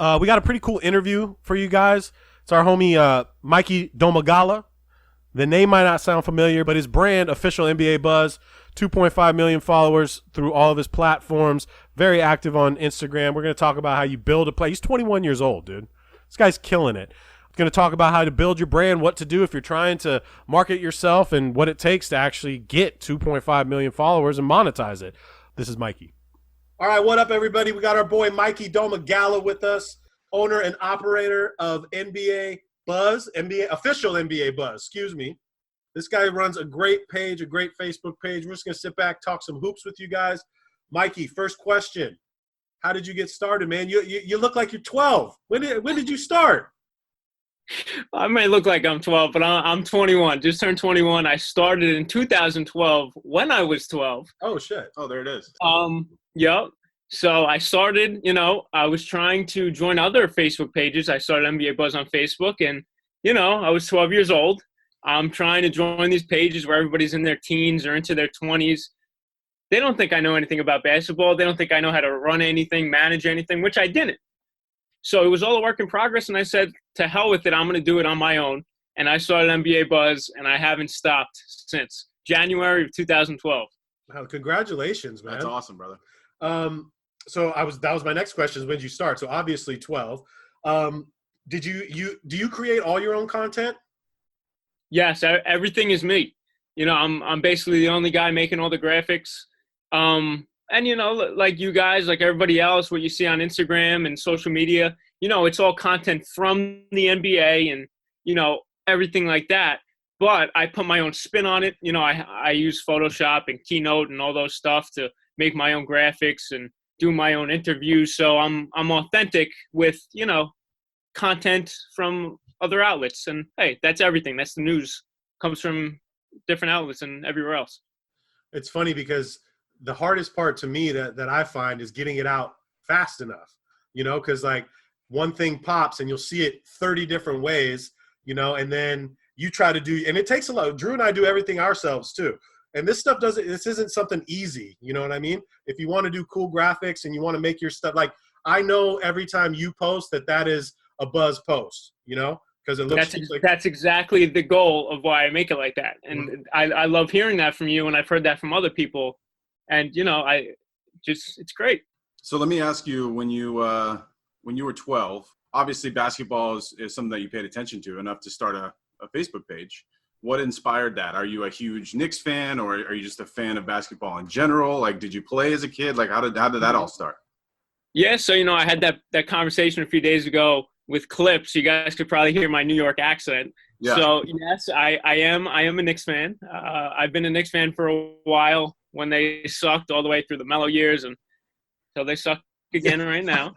We got a pretty cool interview for you guys. It's our homie Mikey Domagala. The name might not sound familiar, but his brand, Official NBA Buzz, 2.5 million followers through all of his platforms. Very active on Instagram. We're going to talk about how you build a play. He's 21 years old, dude. This guy's killing it. We're going to talk about how to build your brand, what to do if you're trying to market yourself, and what it takes to actually get 2.5 million followers and monetize it. This is Mikey. All right, what up, everybody? We got our boy Mikey Domagala with us, owner and operator of NBA Buzz, Official NBA Buzz, excuse me. This guy runs a great page, a great Facebook page. We're just going to sit back, talk some hoops with you guys. Mikey, first question. How did you get started, man? You look like you're 12. When did you start? I may look like I'm 12, but I'm 21. Just turned 21. I started in 2012 when I was 12. Oh, shit. Oh, there it is. Yep. So I started, I was trying to join other Facebook pages. I started NBA Buzz on Facebook, and, I was 12 years old. I'm trying to join these pages where everybody's in their teens or into their 20s. They don't think I know anything about basketball. They don't think I know how to run anything, manage anything, which I didn't. So it was all a work in progress, and I said, to hell with it, I'm going to do it on my own. And I started NBA Buzz, and I haven't stopped since January of 2012. Wow, congratulations, man. That's awesome, brother. So that was my next question is when did you start? So obviously 12. Do you create all your own content? Yes, everything is me. I'm basically the only guy making all the graphics. And, like you guys, like everybody else, what you see on Instagram and social media, it's all content from the NBA and, everything like that. But I put my own spin on it. I use Photoshop and Keynote and all those stuff to make my own graphics and do my own interviews. So I'm authentic with, content from other outlets. And, hey, that's everything. That's the news. Comes from different outlets and everywhere else. It's funny because the hardest part to me that I find is getting it out fast enough, because like one thing pops and you'll see it 30 different ways, and then you try to do, and it takes a lot. Drew and I do everything ourselves too. And this isn't something easy. You know what I mean? If you want to do cool graphics and you want to make your stuff, like I know every time you post that is a Buzz post, because it looks that's exactly the goal of why I make it like that. And I love hearing that from you, and I've heard that from other people. And, it's great. So let me ask you, when you were 12, obviously basketball is something that you paid attention to enough to start a Facebook page. What inspired that? Are you a huge Knicks fan, or are you just a fan of basketball in general? Like, did you play as a kid? Like, how did that all start? Yeah, so, I had that conversation a few days ago with clips. You guys could probably hear my New York accent. Yeah. So, yes, I am a Knicks fan. I've been a Knicks fan for a while when they sucked all the way through the Melo years, and so they suck again right now.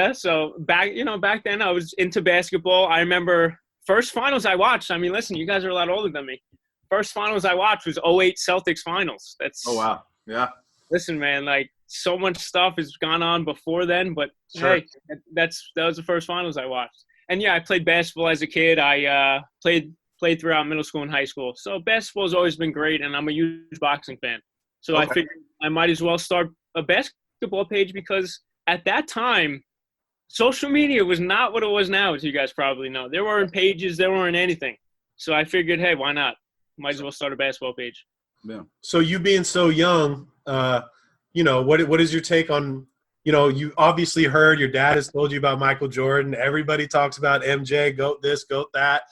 So back then I was into basketball. I remember first finals I watched. I mean, listen, you guys are a lot older than me. First finals I watched was 08 Celtics finals. Oh, wow. Yeah. Listen, man, like so much stuff has gone on before then, but sure. Hey, that was the first finals I watched. And yeah, I played basketball as a kid. I played throughout middle school and high school. So basketball has always been great, and I'm a huge boxing fan. So I figured I might as well start a basketball page because at that time, social media was not what it was now, as you guys probably know. There weren't pages. There weren't anything. So I figured, hey, why not? Might as well start a basketball page. Yeah. So you being so young, what is your take on, you obviously heard your dad has told you about Michael Jordan. Everybody talks about MJ, GOAT this, GOAT that.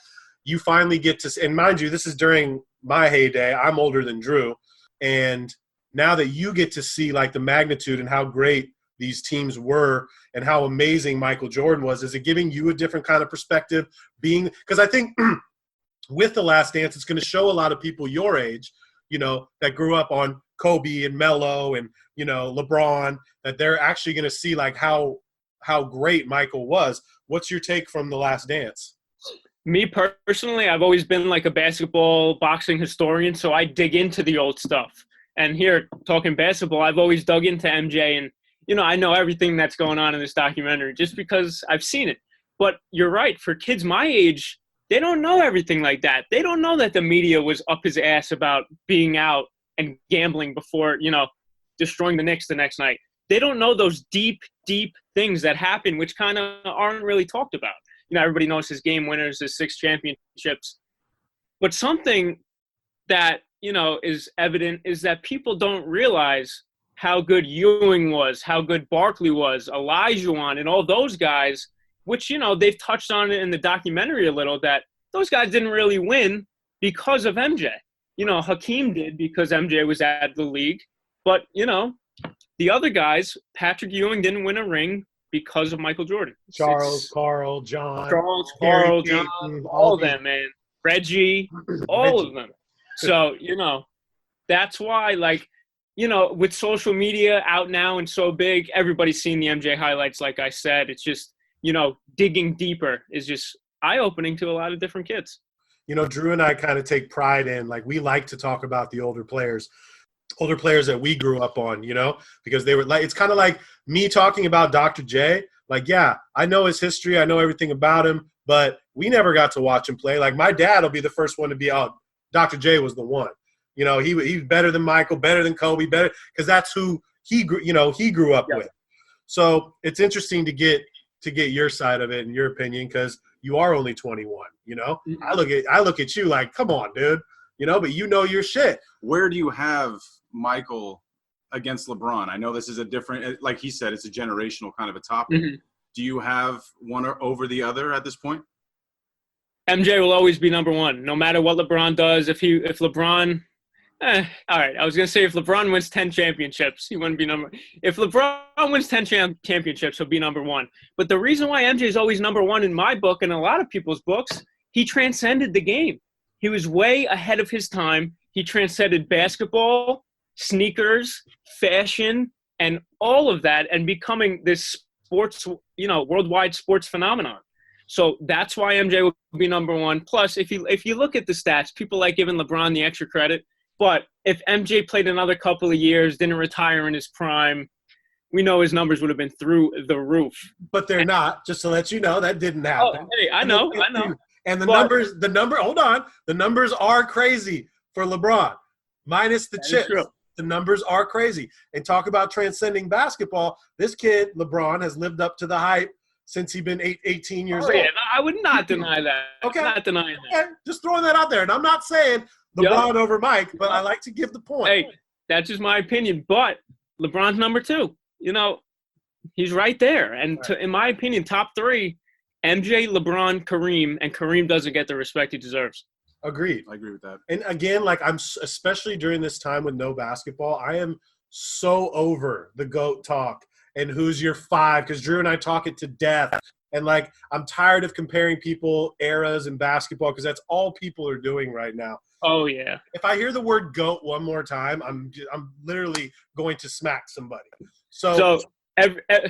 You finally get to – and mind you, this is during my heyday. I'm older than Drew. And now that you get to see, like, the magnitude and how great these teams were and how amazing Michael Jordan was, is it giving you a different kind of perspective being – because I think with The Last Dance, it's going to show a lot of people your age, that grew up on Kobe and Melo and, LeBron, that they're actually going to see, like, how great Michael was. What's your take from The Last Dance? Me personally, I've always been like a basketball boxing historian, so I dig into the old stuff. And here, talking basketball, I've always dug into MJ, and, I know everything that's going on in this documentary just because I've seen it. But you're right, for kids my age, they don't know everything like that. They don't know that the media was up his ass about being out and gambling before, destroying the Knicks the next night. They don't know those deep, deep things that happen, which kind of aren't really talked about. You know, everybody knows his game winners, his 6 championships. But something that, you know, is evident is that people don't realize how good Ewing was, how good Barkley was, Olajuwon, and all those guys, which, you know, they've touched on it in the documentary a little, that those guys didn't really win because of MJ. You know, Hakeem did because MJ was at the league. But, you know, the other guys, Patrick Ewing didn't win a ring because of Michael Jordan. Charles, Carl, John. Carl, Payton, John, all of them, man. Reggie, all of them. So, you know, that's why, like, you know, with social media out now and so big, everybody's seen the MJ highlights, like I said. It's just, you know, digging deeper is just eye-opening to a lot of different kids. You know, Drew and I kind of take pride in, like, we like to talk about the older players that we grew up on, you know, because they were like, it's kind of like me talking about Dr. J. Like, yeah, I know his history. I know everything about him, but we never got to watch him play. Like, my dad will be the first one to be out. Dr. J was the one. You know, he's better than Michael, better than Kobe, better because that's who he grew up with. So it's interesting to get your side of it and your opinion because you are only 21. You know, I look at you like, come on, dude. You know, but you know your shit. Where do you have Michael against LeBron? I know this is a different, like he said, it's a generational kind of a topic. Mm-hmm. Do you have one over the other at this point? MJ will always be number one, no matter what LeBron does. If LeBron, all right, I was gonna say if LeBron wins 10 championships, he wouldn't be number. If LeBron wins 10 championships, he'll be number one. But the reason why MJ is always number one in my book and a lot of people's books, he transcended the game. He was way ahead of his time. He transcended basketball, sneakers, fashion, and all of that, and becoming this sports, you know, worldwide sports phenomenon. So that's why MJ will be number one. Plus, if you look at the stats, people like giving LeBron the extra credit. But if MJ played another couple of years, didn't retire in his prime, we know his numbers would have been through the roof. But they're not. Just to let you know, that didn't happen. Oh, hey, I know. And the numbers are crazy for LeBron, minus the chips. The numbers are crazy. And talk about transcending basketball. This kid, LeBron, has lived up to the hype since he's been 18 years old. Yeah, I would not deny that. Okay. I'm not denying that. Okay. Just throwing that out there. And I'm not saying LeBron over Mike, but I like to give the point. Hey, that's just my opinion. But LeBron's number two. You know, he's right there. And in my opinion, top three, MJ, LeBron, Kareem, and Kareem doesn't get the respect he deserves. Agreed. I agree with that. And again, like especially during this time with no basketball, I am so over the GOAT talk and who's your five, because Drew and I talk it to death. And like, I'm tired of comparing people eras in basketball because that's all people are doing right now. Oh yeah. If I hear the word GOAT one more time, I'm literally going to smack somebody. So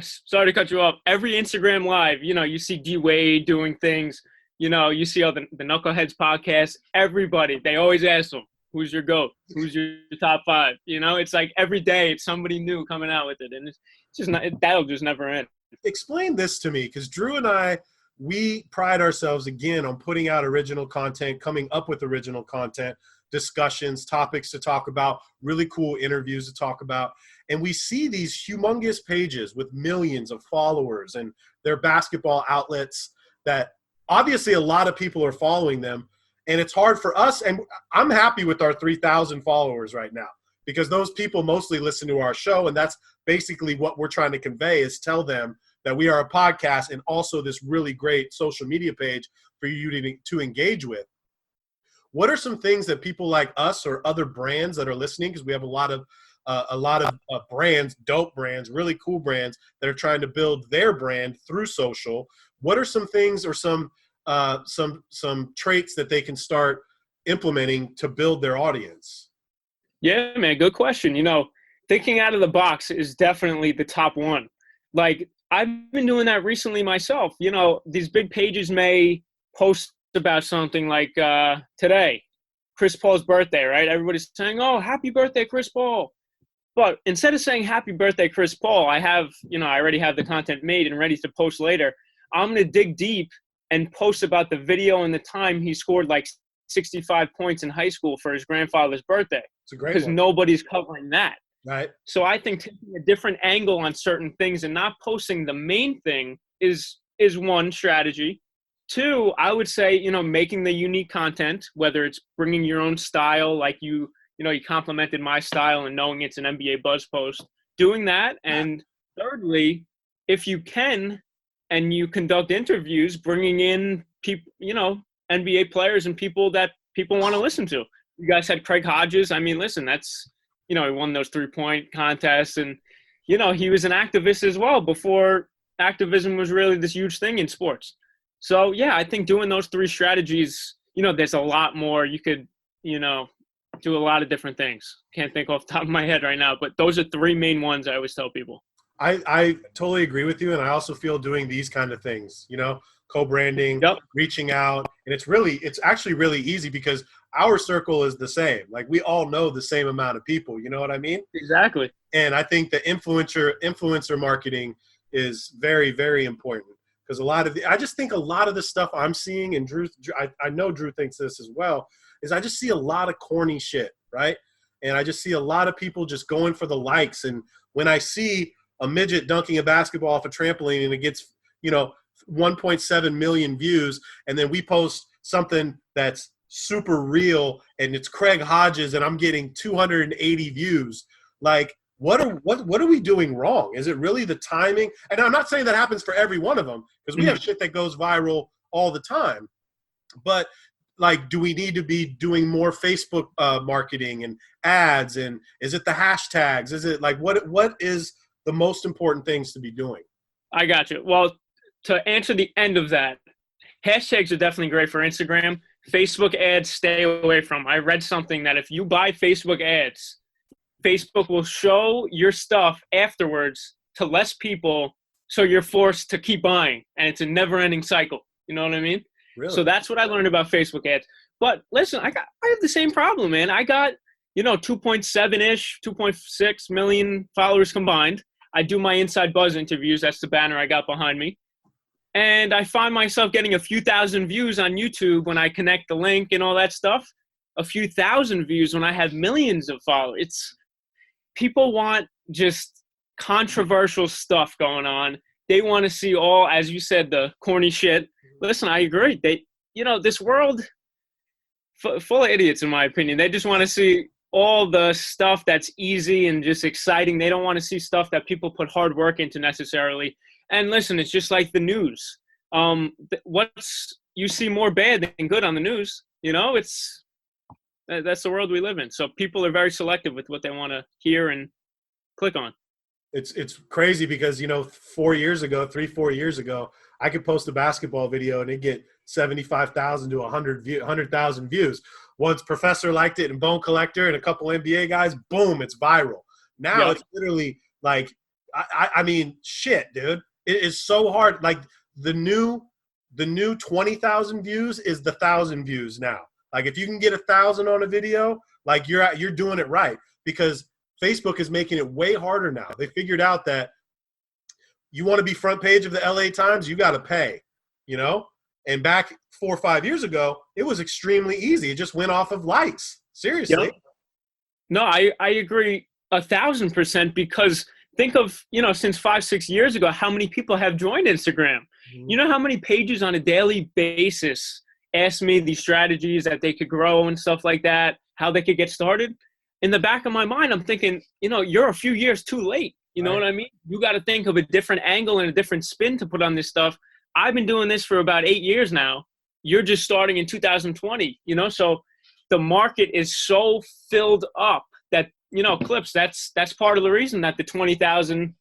sorry to cut you off. Every Instagram live, you know, you see D Wade doing things. You know, you see all the Knuckleheads podcast. Everybody, they always ask them, "Who's your GOAT? Who's your top five?" You know, it's like every day it's somebody new coming out with it, and it's just not. That'll just never end. Explain this to me, because Drew and I, we pride ourselves again on putting out original content, coming up with original content, discussions, topics to talk about, really cool interviews to talk about. And we see these humongous pages with millions of followers and their basketball outlets that obviously a lot of people are following them. And it's hard for us. And I'm happy with our 3,000 followers right now because those people mostly listen to our show. And that's basically what we're trying to convey, is tell them that we are a podcast and also this really great social media page for you to engage with. What are some things that people like us or other brands that are listening, because we have a lot of brands, dope brands, really cool brands that are trying to build their brand through social. What are some things or some traits that they can start implementing to build their audience? Yeah, man, good question. You know, thinking out of the box is definitely the top one. Like, I've been doing that recently myself. You know, these big pages may post about something like today, Chris Paul's birthday, right? Everybody's saying, "Oh, happy birthday, Chris Paul." But instead of saying happy birthday, Chris Paul, I already have the content made and ready to post later. I'm going to dig deep and post about the video and the time he scored like 65 points in high school for his grandfather's birthday. It's a great one. Because nobody's covering that. Right. So I think taking a different angle on certain things and not posting the main thing is one strategy. Two, I would say, making the unique content, whether it's bringing your own style, like you complimented my style and knowing it's an NBA Buzz post, doing that. And thirdly, if you can, and you conduct interviews, bringing in people, NBA players and people that people want to listen to. You guys had Craig Hodges. I mean, listen, that's, he won those 3-point contests, and, he was an activist as well before activism was really this huge thing in sports. So, yeah, I think doing those 3 strategies, there's a lot more. You could, do a lot of different things. Can't think off the top of my head right now, but those are 3 main ones I always tell people. I totally agree with you, and I also feel doing these kind of things, co-branding, Yep. reaching out, and it's actually really easy because our circle is the same. Like, we all know the same amount of people, you know what I mean? Exactly. And I think the influencer marketing is very, very important because I just think a lot of the stuff I'm seeing, and Drew, I know Drew thinks this as well, is I just see a lot of corny shit, right? And I just see a lot of people just going for the likes. And when I see a midget dunking a basketball off a trampoline and it gets, 1.7 million views, and then we post something that's super real and it's Craig Hodges and I'm getting 280 views, like, what are we doing wrong? Is it really the timing? And I'm not saying that happens for every one of them, because we have shit that goes viral all the time. But, like, do we need to be doing more Facebook marketing and ads? And is it the hashtags? Is it like what is the most important things to be doing? I got you. Well, to answer the end of that, hashtags are definitely great for Instagram. Facebook ads, stay away from. I read something that if you buy Facebook ads, Facebook will show your stuff afterwards to less people, so you're forced to keep buying, and it's a never-ending cycle. You know what I mean? Really? So that's what I learned about Facebook ads. But listen, I have the same problem, man. I got 2.7-ish, 2.6 million followers combined. I do my Inside Buzz interviews. That's the banner I got behind me. And I find myself getting a few thousand views on YouTube when I connect the link and all that stuff. A few thousand views when I have millions of followers. People want just controversial stuff going on. They want to see all, as you said, the corny shit. Listen, I agree. This world full of idiots, in my opinion. They just want to see all the stuff that's easy and just exciting. They don't want to see stuff that people put hard work into necessarily. And listen, it's just like the news. You see more bad than good on the news. That's the world we live in. So people are very selective with what they want to hear and click on. It's crazy because 4 years ago, 3-4 years ago, I could post a basketball video and it'd get 75,000 to 100,000 views. Once Professor liked it and Bone Collector and a couple NBA guys, boom, it's viral. Now It's literally like, I mean, shit, dude. It is so hard. Like, the new 20,000 views is the 1,000 views now. Like, if you can get 1,000 on a video, like, you're doing it right, because Facebook is making it way harder now. They figured out that you want to be front page of the LA Times, you got to pay, And back 4 or 5 years ago, it was extremely easy. It just went off of likes. Seriously. Yep. No, I agree 1,000%, because think of, since 5-6 years ago, how many people have joined Instagram. Mm-hmm. You know how many pages on a daily basis ask me these strategies that they could grow and stuff like that, how they could get started? In the back of my mind, I'm thinking, you're a few years too late. You know what I mean? You got to think of a different angle and a different spin to put on this stuff. I've been doing this for about 8 years now. You're just starting in 2020, so the market is so filled up that, Clips, that's part of the reason that the 20,000,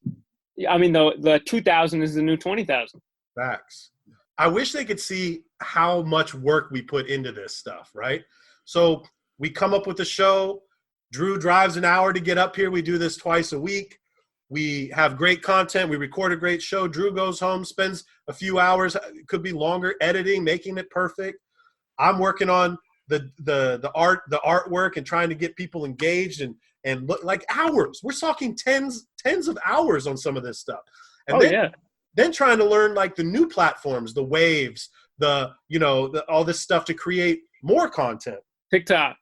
the 2,000 is the new 20,000. Facts. I wish they could see how much work we put into this stuff, right? So we come up with the show. Drew drives an hour to get up here. We do this twice a week. We have great content. We record a great show. Drew goes home, spends a few hours, it could be longer, editing, making it perfect. I'm working on the artwork and trying to get people engaged and look like hours. We're talking tens of hours on some of this stuff. And then trying to learn like the new platforms, the waves, all this stuff to create more content. TikTok.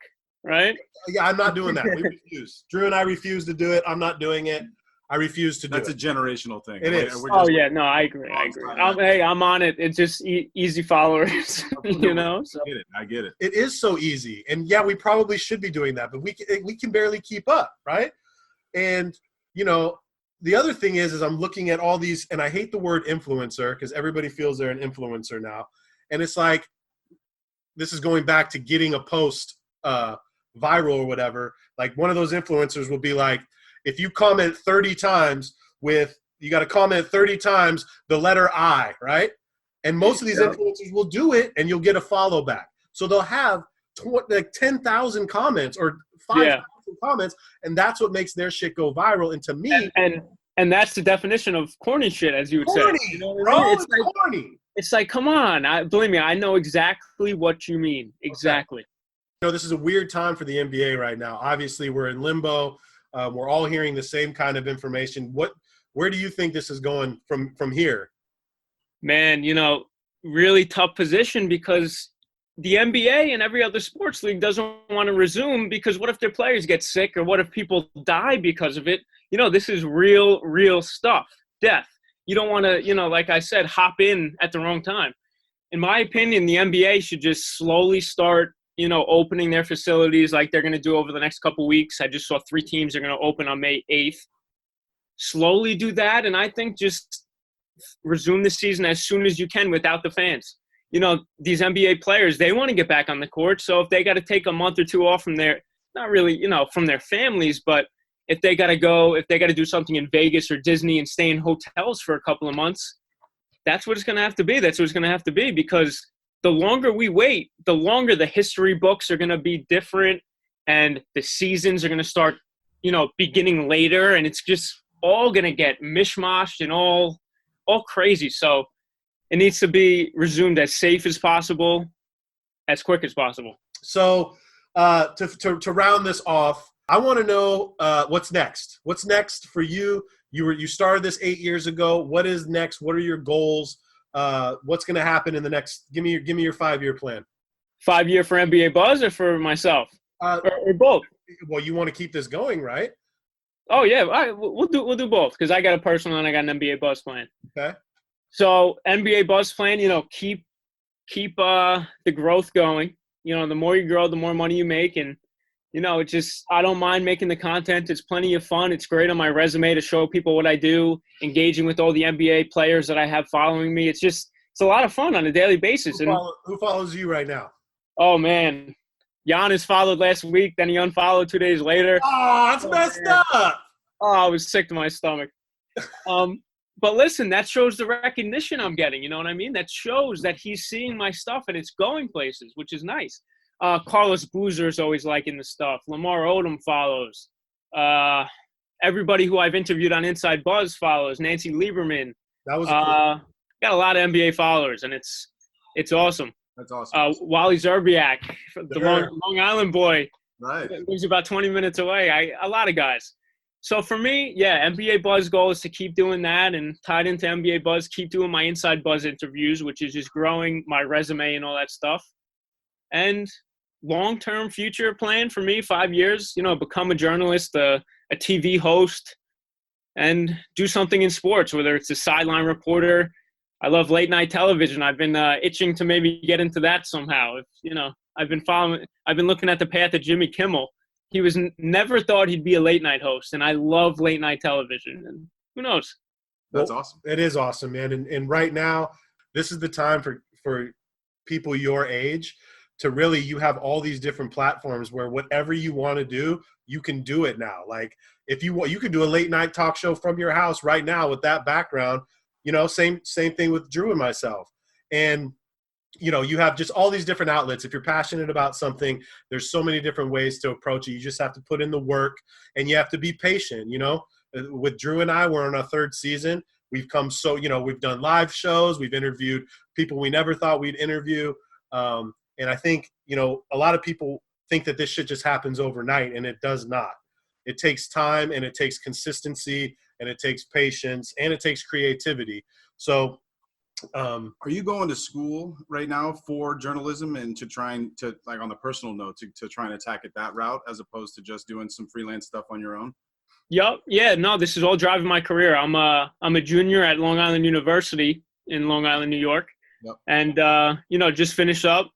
right? Yeah, I'm not doing that. We refuse. Drew and I refuse to do it. I'm not doing it. I refuse to do That's it. a generational thing. It is. We're Oh just yeah, no, I agree. Hey, I'm on it. It's just easy followers, you know. So. I get it. It is so easy, and yeah, we probably should be doing that, but we can barely keep up, right? And you know, the other thing is I'm looking at all these, and I hate the word influencer because everybody feels they're an influencer now, and it's like this is going back to getting a post viral or whatever. Like one of those influencers will be like, if you comment 30 times you got to comment 30 times the letter I, right? And most of these influencers will do it, and you'll get a follow back. So they'll have like 10,000 comments or 5,000 comments, and that's what makes their shit go viral. And to me, and that's the definition of corny shit, as you would corny, say. You know what bro, I mean? it's like, corny. It's like, come on. Believe me, I know exactly what you mean. Exactly. Okay. You know, this is a weird time for the NBA right now. Obviously, we're in limbo. We're all hearing the same kind of information. Where do you think this is going from here? Man, you know, really tough position because the NBA and every other sports league doesn't want to resume because what if their players get sick or what if people die because of it? You know, this is real stuff. Death. You don't want to, you know, like I said, hop in at the wrong time. In my opinion, the NBA should just slowly start, you know, opening their facilities like they're going to do over the next couple weeks. I just saw 3 teams are going to open on May 8th. Slowly do that, and I think just resume the season as soon as you can without the fans. You know, these NBA players, they want to get back on the court, so if they got to take a month or 2 off from their, not really, you know, from their families, but if they got to do something in Vegas or Disney and stay in hotels for a couple of months, that's what it's going to have to be. That's what it's going to have to be because the longer we wait, the longer the history books are going to be different and the seasons are going to start, you know, beginning later, and it's just all going to get mishmashed and all crazy. So it needs to be resumed as safe as possible, as quick as possible. So to round this off, I want to know what's next. What's next for you? You started this 8 years ago. What is next? What are your goals? What's going to happen in the next? Give me your 5-year plan. 5-year for NBA Buzz or for myself, or both? Well, you want to keep this going, right? Oh yeah, we'll do both because I got a personal and I got an NBA Buzz plan. Okay. So NBA Buzz plan, you know, keep the growth going. You know, the more you grow, the more money you make, and you know, it just I don't mind making the content. It's plenty of fun. It's great on my resume to show people what I do, engaging with all the NBA players that I have following me. It's a lot of fun on a daily basis. Who follows you right now? Oh man, Giannis followed last week, then he unfollowed 2 days later. Oh, that's messed up. Oh, I was sick to my stomach. But listen, that shows the recognition I'm getting. You know what I mean? That shows that he's seeing my stuff and it's going places, which is nice. Carlos Boozer is always liking the stuff. Lamar Odom follows. Everybody who I've interviewed on Inside Buzz follows. Nancy Lieberman. That was got a lot of NBA followers, and it's awesome. That's awesome. Wally Zerbiak, the Long Island boy. Right. Lives about 20 minutes away. A lot of guys. So for me, yeah, NBA Buzz goal is to keep doing that and tied into NBA Buzz, keep doing my Inside Buzz interviews, which is just growing my resume and all that stuff. And long-term future plan for me, 5 years, you know, become a journalist, a TV host, and do something in sports, whether it's a sideline reporter. I love late-night television. I've been itching to maybe get into that somehow. You know, I've been looking at the path of Jimmy Kimmel. He was never thought he'd be a late-night host, and I love late-night television. And who knows? That's awesome. It is awesome, man. And right now, this is the time for people your age to really, you have all these different platforms where whatever you want to do, you can do it now. Like if you want, you can do a late night talk show from your house right now with that background, you know, same thing with Drew and myself. And, you know, you have just all these different outlets. If you're passionate about something, there's so many different ways to approach it. You just have to put in the work and you have to be patient. You know, with Drew and I, we're on our 3rd season. We've come so, you know, we've done live shows. We've interviewed people we never thought we'd interview. And I think, you know, a lot of people think that this shit just happens overnight, and it does not. It takes time, and it takes consistency, and it takes patience, and it takes creativity. So Are you going to school right now for journalism and to trying to, like, on the personal note, to try and attack it that route as opposed to just doing some freelance stuff on your own? Yep. Yeah. No, this is all driving my career. I'm a junior at Long Island University in Long Island, New York, Yep. and just finished up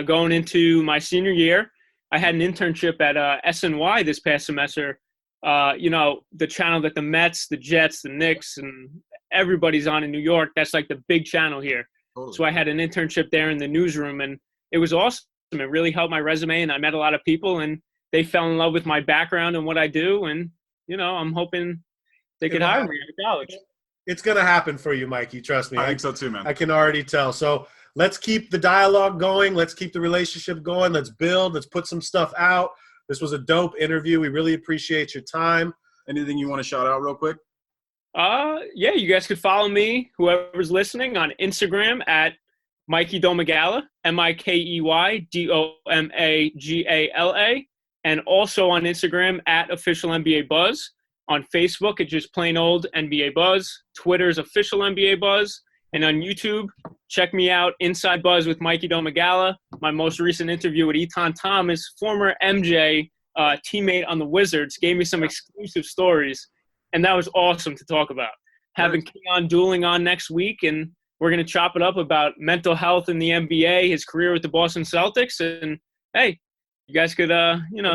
going into my senior year. I had an internship at SNY this past semester. The channel that the Mets, the Jets, the Knicks, and everybody's on in New York. That's like the big channel here. Totally. So I had an internship there in the newsroom, and it was awesome. It really helped my resume, and I met a lot of people, and they fell in love with my background and what I do. And, I'm hoping they could hire me at college. It's going to happen for you, Mikey. Trust me. I think so too, man. I can already tell. So let's keep the dialogue going. Let's keep the relationship going. Let's build. Let's put some stuff out. This was a dope interview. We really appreciate your time. Anything you want to shout out real quick? Yeah, you guys could follow me, whoever's listening, on Instagram at Mikey Domagala, MikeyDomagala, and also on Instagram at Official NBA Buzz. On Facebook, it's just plain old NBA Buzz. Twitter's Official NBA Buzz. And on YouTube, check me out, Inside Buzz with Mikey Domagala. My most recent interview with Etan Thomas, former MJ teammate on the Wizards, gave me some exclusive stories, and that was awesome to talk about. Having Keon Dooling on next week, and we're going to chop it up about mental health in the NBA, his career with the Boston Celtics, and, hey, you guys could,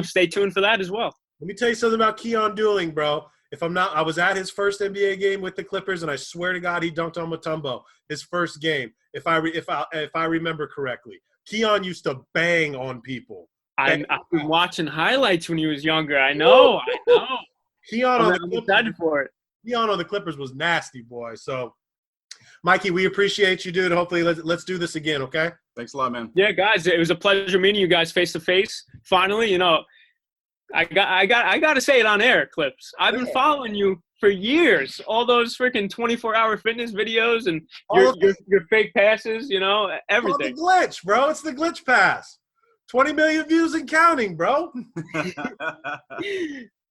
stay tuned for that as well. Let me tell you something about Keon Dooling, bro. I was at his first NBA game with the Clippers, and I swear to God, he dunked on Mutombo his first game. If I remember correctly, Keon used to bang on people. I've been watching highlights when he was younger. I know. Keon on the I'm Clippers, excited for it. Keon on the Clippers was nasty, boy. So, Mikey, we appreciate you, dude. Hopefully, let's do this again, okay? Thanks a lot, man. Yeah, guys, it was a pleasure meeting you guys face to face. Finally, I got to say it on air, Clips. I've been following you for years. All those freaking 24-hour fitness videos and your fake passes, everything. It's the glitch, bro. It's the glitch pass. 20 million views and counting, bro.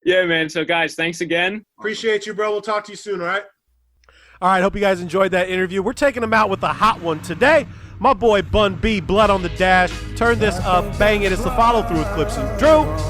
Yeah, man. So, guys, thanks again. Appreciate you, bro. We'll talk to you soon, all right? All right, hope you guys enjoyed that interview. We're taking him out with a hot one today. My boy Bun B, Blood on the Dash. Turn this up, bang it. It's the follow-through with Clips and Drew.